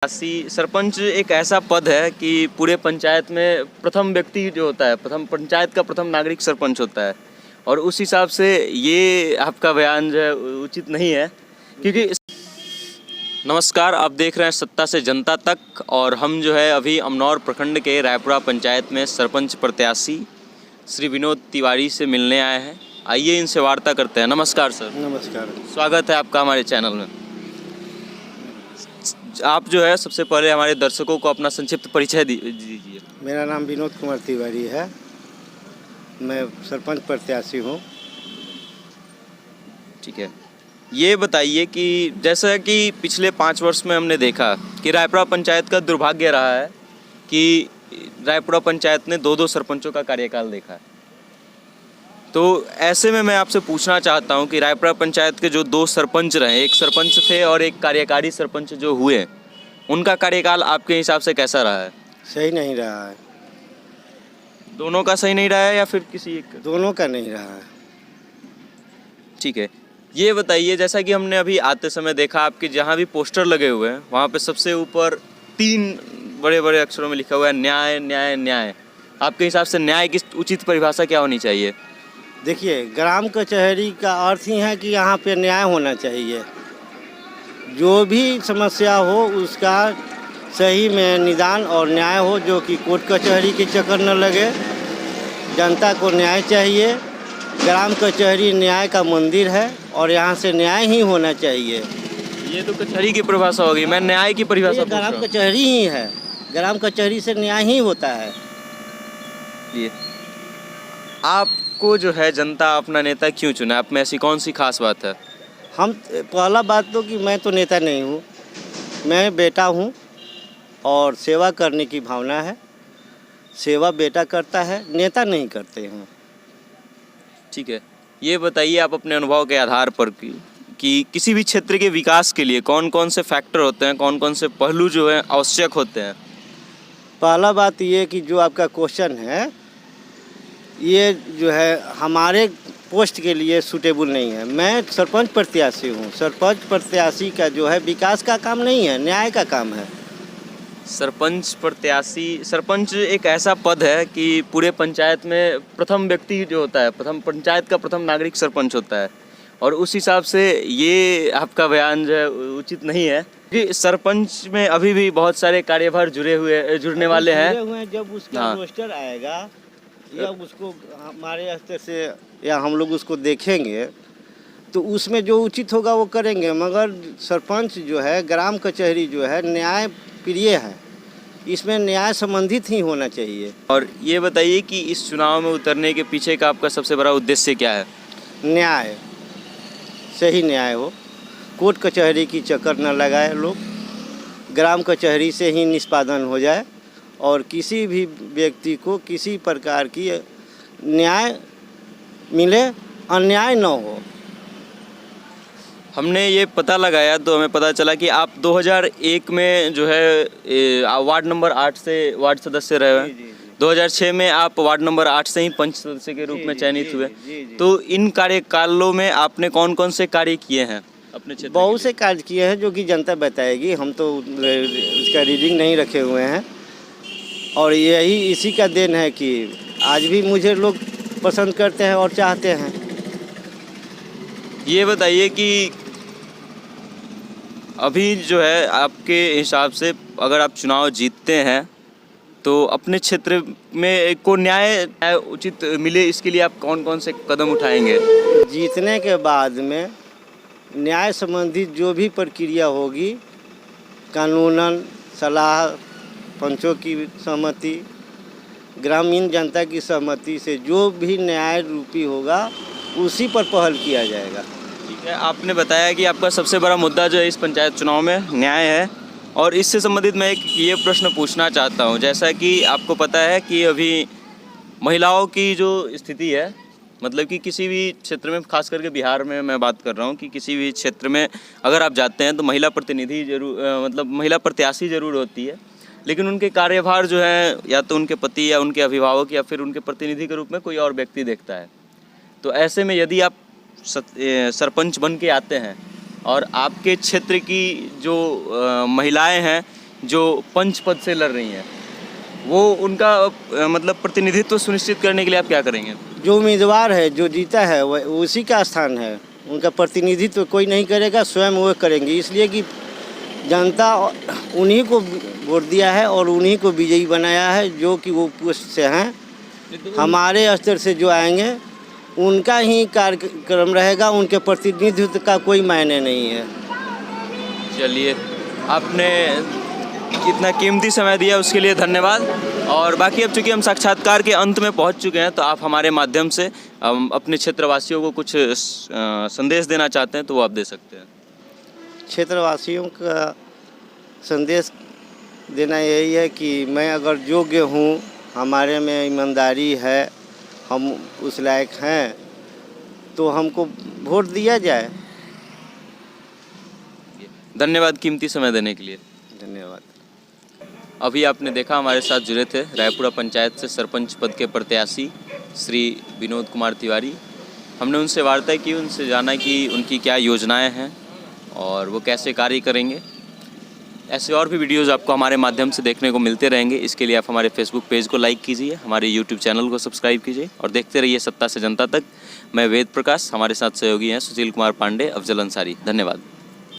सरपंच एक ऐसा पद है कि पूरे पंचायत में प्रथम व्यक्ति जो होता है, प्रथम पंचायत का प्रथम नागरिक सरपंच होता है। और उस हिसाब से ये आपका बयान जो है उचित नहीं है, क्योंकि नमस्कार, आप देख रहे हैं सत्ता से जनता तक। और हम जो है अभी अमनौर प्रखंड के रायपुरा पंचायत में सरपंच प्रत्याशी श्री विनोद तिवारी से मिलने आए हैं। आइए इनसे वार्ता करते हैं। नमस्कार सर। नमस्कार। स्वागत है आपका हमारे चैनल में। आप जो है सबसे पहले हमारे दर्शकों को अपना संक्षिप्त परिचय दीजिए। मेरा नाम विनोद कुमार तिवारी है, मैं सरपंच प्रत्याशी हूँ। ठीक है, ये बताइए कि जैसा कि पिछले 5 वर्ष में हमने देखा कि रायपुरा पंचायत का दुर्भाग्य रहा है कि रायपुरा पंचायत ने 2-2 सरपंचों का कार्यकाल देखा है। तो ऐसे में मैं आपसे पूछना चाहता हूं कि रायपुरा पंचायत के जो 2 सरपंच रहे, एक सरपंच थे और एक कार्यकारी सरपंच जो हुए, उनका कार्यकाल आपके हिसाब से कैसा रहा है? सही नहीं रहा है। दोनों का सही नहीं रहा है या फिर किसी एक? दोनों का नहीं रहा है। ठीक है, ये बताइए, जैसा कि हमने अभी आते समय देखा आपके जहाँ भी पोस्टर लगे हुए हैं वहाँ पे सबसे ऊपर 3 बड़े बड़े अक्षरों में लिखा हुआ है न्याय न्याय न्याय। आपके हिसाब से न्याय की उचित परिभाषा क्या होनी चाहिए? देखिए, ग्राम कचहरी का अर्थ ही है कि यहाँ पे न्याय होना चाहिए। जो भी समस्या हो उसका सही में निदान और न्याय हो, जो कि कोर्ट कचहरी के चक्कर न लगे। जनता को न्याय चाहिए। ग्राम कचहरी न्याय का मंदिर है और यहाँ से न्याय ही होना चाहिए। ये तो कचहरी की परिभाषा होगी, मैं न्याय की परिभाषा पूछ रहा हूँ। ग्राम कचहरी ही है, ग्राम कचहरी से न्याय ही होता है। ये आपको जो है जनता अपना नेता क्यों चुना? आप में ऐसी कौन सी खास बात है? हम पहला बात तो कि मैं तो नेता नहीं हूँ, मैं बेटा हूँ और सेवा करने की भावना है। सेवा बेटा करता है, नेता नहीं करते हैं। ठीक है, ये बताइए आप अपने अनुभव के आधार पर कि किसी भी क्षेत्र के विकास के लिए कौन कौन से फैक्टर होते हैं, कौन कौन से पहलू जो है आवश्यक होते हैं? पहला बात ये कि जो आपका क्वेश्चन है ये जो है हमारे पोस्ट के लिए सूटेबल नहीं है। मैं सरपंच प्रत्याशी हूँ। सरपंच प्रत्याशी का जो है विकास का काम नहीं है, न्याय का काम है। सरपंच प्रत्याशी, सरपंच एक ऐसा पद है कि पूरे पंचायत में प्रथम व्यक्ति जो होता है, प्रथम पंचायत का प्रथम नागरिक सरपंच होता है। और उस हिसाब से ये आपका बयान जो है उचित नहीं है कि सरपंच में अभी भी बहुत सारे कार्यभार जुड़ने वाले हैं। जब उसका रोस्टर आएगा या उसको हमारे स्तर से या हम लोग उसको देखेंगे तो उसमें जो उचित होगा वो करेंगे। मगर सरपंच जो है, ग्राम कचहरी जो है, न्याय प्रिय है, इसमें न्याय संबंधित ही होना चाहिए। और ये बताइए कि इस चुनाव में उतरने के पीछे का आपका सबसे बड़ा उद्देश्य क्या है? न्याय, सही न्याय हो, कोर्ट कचहरी की चक्कर न लगाए लोग, ग्राम कचहरी से ही निष्पादन हो जाए और किसी भी व्यक्ति को किसी प्रकार की न्याय मिले, अन्याय न हो। हमने ये पता लगाया तो हमें पता चला कि आप 2001 में जो है वार्ड नंबर 8 से वार्ड सदस्य रहे हैं। 2006 में आप वार्ड नंबर 8 से ही पंच सदस्य के रूप में चयनित हुए। तो इन कार्यकालों में आपने कौन कौन से कार्य किए हैं अपने क्षेत्र? बहुत से कार्य किए हैं जो कि जनता बताएगी, हम तो उसका रीडिंग नहीं रखे हुए हैं। और यही इसी का देन है कि आज भी मुझे लोग पसंद करते हैं और चाहते हैं। ये बताइए कि अभी जो है आपके हिसाब से अगर आप चुनाव जीतते हैं तो अपने क्षेत्र में को न्याय उचित मिले, इसके लिए आप कौन कौन से कदम उठाएंगे? जीतने के बाद में न्याय संबंधित जो भी प्रक्रिया होगी, कानूनन सलाह, पंचों की सहमति, ग्रामीण जनता की सहमति से जो भी न्याय रूपी होगा उसी पर पहल किया जाएगा। ठीक है, आपने बताया कि आपका सबसे बड़ा मुद्दा जो है इस पंचायत चुनाव में न्याय है। और इससे संबंधित मैं एक ये प्रश्न पूछना चाहता हूँ, जैसा कि आपको पता है कि अभी महिलाओं की जो स्थिति है, मतलब कि किसी भी क्षेत्र में, खास करके बिहार में मैं बात कर रहा हूँ, कि किसी भी क्षेत्र में अगर आप जाते हैं तो महिला प्रतिनिधि जरूर, मतलब महिला प्रत्याशी ज़रूर होती है, लेकिन उनके कार्यभार जो है या तो उनके पति या उनके अभिभावक या फिर उनके प्रतिनिधि के रूप में कोई और व्यक्ति देखता है। तो ऐसे में यदि आप सरपंच बन के आते हैं और आपके क्षेत्र की जो महिलाएं हैं जो पंच पद से लड़ रही हैं, वो उनका मतलब प्रतिनिधित्व सुनिश्चित करने के लिए आप क्या करेंगे? जो उम्मीदवार है जो जीता है वह उसी का स्थान है, उनका प्रतिनिधित्व कोई नहीं करेगा, स्वयं वो करेंगे। इसलिए कि जनता उन्हीं को वोट दिया है और उन्हीं को विजयी बनाया है, जो कि वो पोस्ट से हैं। हमारे स्तर से जो आएंगे उनका ही कार्यक्रम रहेगा, उनके प्रतिनिधित्व का कोई मायने नहीं है। चलिए, आपने इतना कीमती समय दिया उसके लिए धन्यवाद। और बाकी अब चूँकि हम साक्षात्कार के अंत में पहुंच चुके हैं, तो आप हमारे माध्यम से अपने क्षेत्रवासियों को कुछ संदेश देना चाहते हैं तो वो आप दे सकते हैं। क्षेत्रवासियों का संदेश देना यही है कि मैं अगर योग्य हूँ, हमारे में ईमानदारी है, हम उस लायक हैं, तो हमको वोट दिया जाए। धन्यवाद कीमती समय देने के लिए। धन्यवाद। अभी आपने देखा हमारे साथ जुड़े थे रायपुरा पंचायत से सरपंच पद के प्रत्याशी श्री विनोद कुमार तिवारी। हमने उनसे वार्ता की, उनसे जाना कि उनकी क्या योजनाएं हैं और वो कैसे कार्य करेंगे। ऐसे और भी वीडियोज़ आपको हमारे माध्यम से देखने को मिलते रहेंगे। इसके लिए आप हमारे फेसबुक पेज को लाइक कीजिए, हमारे यूट्यूब चैनल को सब्सक्राइब कीजिए और देखते रहिए सत्ता से जनता तक। मैं वेद प्रकाश, हमारे साथ सहयोगी हैं सुशील कुमार पांडे, अफजल अंसारी। धन्यवाद।